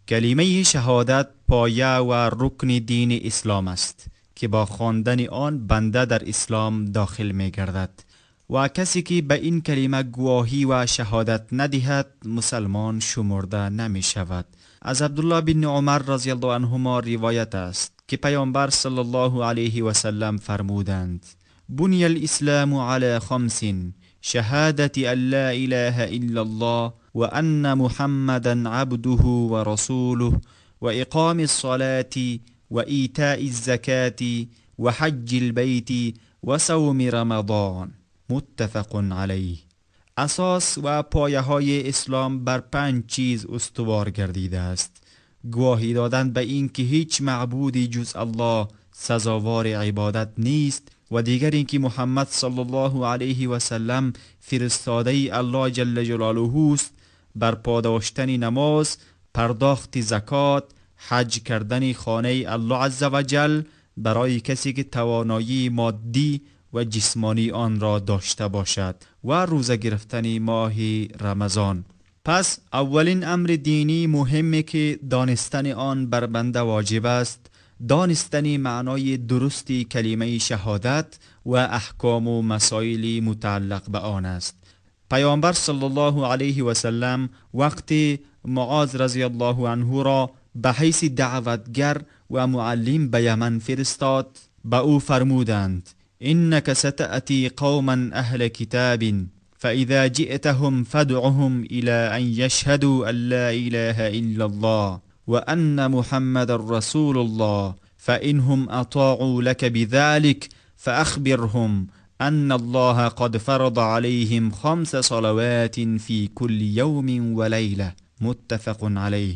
کلمه شهادت پایه و رکن دین اسلام است که با خواندن آن بنده در اسلام داخل می گردد و کسی که به این کلمه گواهی و شهادت ندهد مسلمان شمرده نمی شود. از عبدالله بن عمر رضی الله عنهما روایت است که پیامبر صلی الله علیه و سلم فرمودند: بنی الاسلام علی خمس، شهادت ان لا اله الا الله و ان محمدا عبده و رسوله و اقام الصلاة و ایتاء الزکاة و حج البیت و صوم رمضان. متفق علیه. اساس و پایه های اسلام بر 5 چیز استوار گردیده است: گواهی دادن به این که هیچ معبودی جز الله سزاوار عبادت نیست و دیگر اینکه محمد صلی الله علیه و سلم فرستاده الله جل جلاله است، برپا داشتن نماز، پرداخت زکات، حج کردن خانه الله عز و جل برای کسی که توانایی مادی و جسمانی آن را داشته باشد و روزه گرفتن ماه رمضان. پس اولین امر دینی مهمه که دانستن آن بر بنده واجب است، دانستن معنای درستی کلمه شهادت و احکام و مسائل متعلق به آن است. پیامبر صلی الله علیه و سلم وقتی معاذ رضی الله عنه را به حیث دعوتگر و معلم به یمن فرستاد، به او فرمودند: انک ستأتی قوما اهل کتاب فاذا جئتهم فادعهم الى ان يشهدوا ان لا اله الا الله وان محمد رسول الله فانهم اطاعوا لك بذلك فاخبرهم ان الله قد فرض عليهم 5 صلوات في كل يوم وليله. متفق علیه.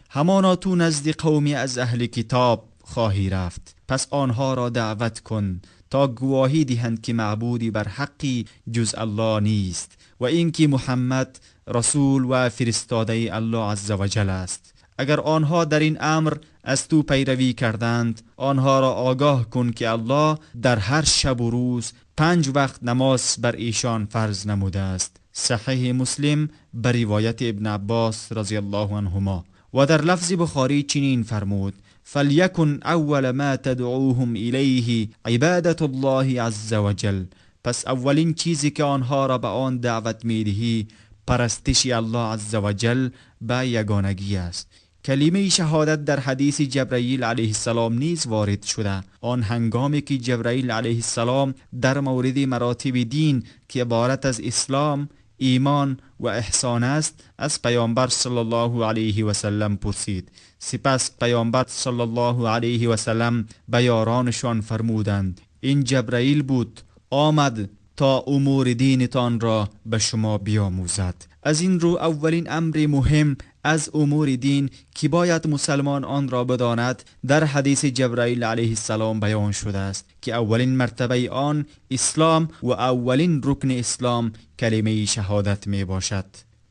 همانا تو نزد قومی از اهل کتاب خواهی رفت، پس آنها را دعوت کن تا گواهی دهند که معبودی بر حقی جز الله نیست و اینکه محمد رسول و فرستاده الله عز و جل است. اگر آنها در این امر از تو پیروی کردند، آنها را آگاه کن که الله در هر شب و روز 5 وقت نماز بر ایشان فرض نموده است. صحیح مسلم بر روایت ابن عباس رضی الله عنهما. و در لفظ بخاری چنین فرمود: فلیکن اول ما تدعوهم الیه عبادت الله عز و جل. پس اولین چیزی که آنها را به آن دعوت میدهی پرستش الله عز و جل به یگانگی است. کلمه شهادت در حدیث جبرائیل علیه السلام نیز وارد شده. آن هنگامی که جبرائیل علیه السلام در مورد مراتب دین که عبارت از اسلام، ایمان و احسان است از پیامبر صلی الله علیه و سلم پرسید. سپس پیامبر صلی الله علیه و سلم به یارانشان فرمودند: این جبرائیل بود، آمد تا امور دینتان را به شما بیاموزد. از این رو اولین امر مهم از امور دین که باید مسلمان آن را بداند در حدیث جبرائیل علیه السلام بیان شده است که اولین مرتبه آن اسلام و اولین رکن اسلام کلمه شهادت می باشد.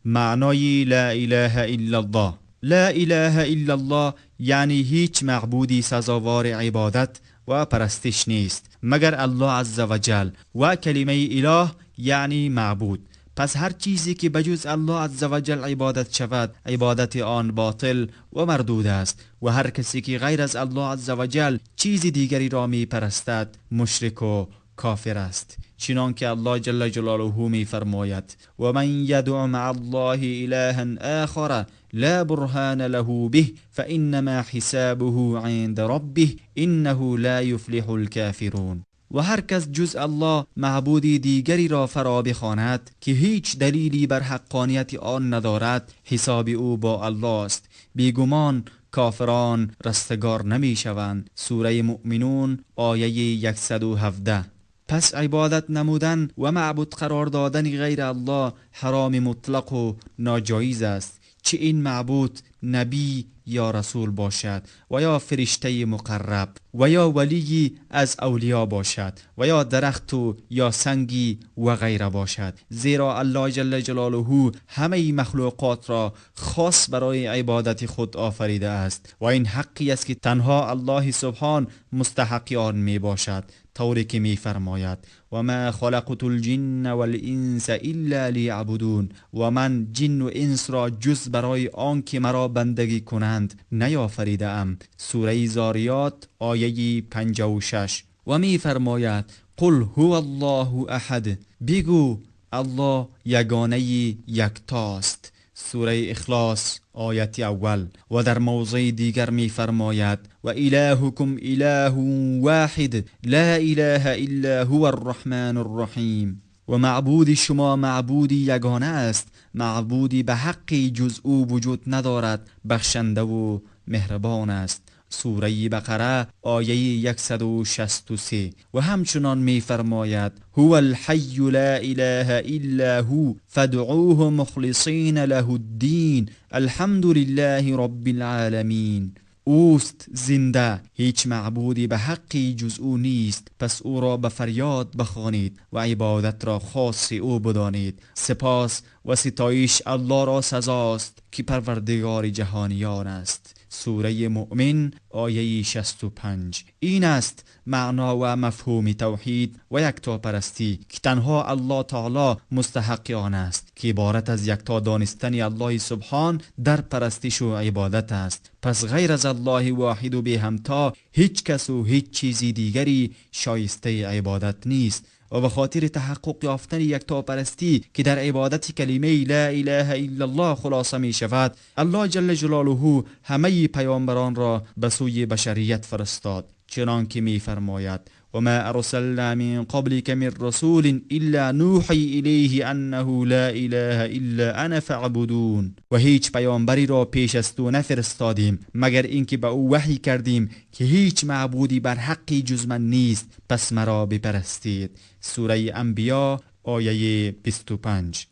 معنای لا اله الا الله: لا اله الا الله یعنی هیچ معبودی سزاوار عبادت و پرستش نیست مگر الله عز و جل، و کلمه اله یعنی معبود. پس هر چیزی که بجز الله عز و جل عبادت شود، عبادت آن باطل و مردود است، و هر کسی که غیر از الله عز و جل چیز دیگری را می پرستد مشرک و کافر است. چنان که الله جل جلاله می فرماید: و من یدع مع الله الها آخر لا برهان له به فانما حسابه عند ربه انه لا یفلح الكافرون. و هر کس جز الله معبودی دیگری را فرا بخواند که هیچ دلیلی بر حقانیت آن ندارد، حساب او با الله است. بیگمان کافران رستگار نمی شوند. سوره مؤمنون آیه 117. پس عبادت نمودن و معبود قرار دادن غیر الله حرام مطلق و ناجایز است، چه این معبود نبی یا رسول باشد و یا فرشته مقرب و یا ولی از اولیاء باشد و یا درخت و یا سنگی و غیره باشد، زیرا الله جل جلاله همه مخلوقات را خاص برای عبادت خود آفریده است و این حقی است که تنها الله سبحان مستحق آن می باشد، طوری که می فرماید: و ما خلقت الجن والانس الا لیعبدون. و من جن و انس را جز برای آن که مرا بندگی کنند بودند نیافریده ام. سوره زاریات آیه 56. و می فرماید قل هو الله احد، بگو الله یگانه یکتاست. سوره اخلاص آیت اول. و در موضع دیگر می فرماید و الهکم اله واحد لا اله الا هو الرحمن الرحیم. و معبود شما معبودی یگانه است، معبودی به حقی جز او وجود ندارد، بخشنده و مهربان است. سوره بقره آیه 163. و همچنان می فرماید هو الحی لا اله الا هو فادعوه مخلصین له الدین الحمد لله رب العالمین. اوست زنده، هیچ معبودی به حقی جز او نیست، پس او را به فریاد بخوانید و عبادت را خاص او بدانید. سپاس و ستایش الله را سزاست که پروردگار جهانیان است. سوره مؤمن آیه 65. این است معنا و مفهوم توحید و یکتاپرستی که تنها الله تعالی مستحق آن است، که عبارت از یکتا دانستن الله سبحان در پرستش و عبادت است. پس غیر از الله واحد و بی همتا هیچ کس و هیچ چیزی دیگری شایسته عبادت نیست. و به خاطر تحقق یافتن یکتاپرستی که در عبادت کلمه لا اله الا الله خلاصه می شود، الله جل جلاله همه پیامبران را به سوی بشریت فرستاد، چنان که می فرماید و ما ارسلنا من قبلك من رسول الا نوحی الیه انه لا اله الا انا فاعبدون. و هیچ پیامبری را پیش از تو نفرستادیم مگر اینکه به او وحی کردیم که هیچ معبودی بر حقی جز من نیست، پس مرا بپرستید. سوره انبیاء آیه 25.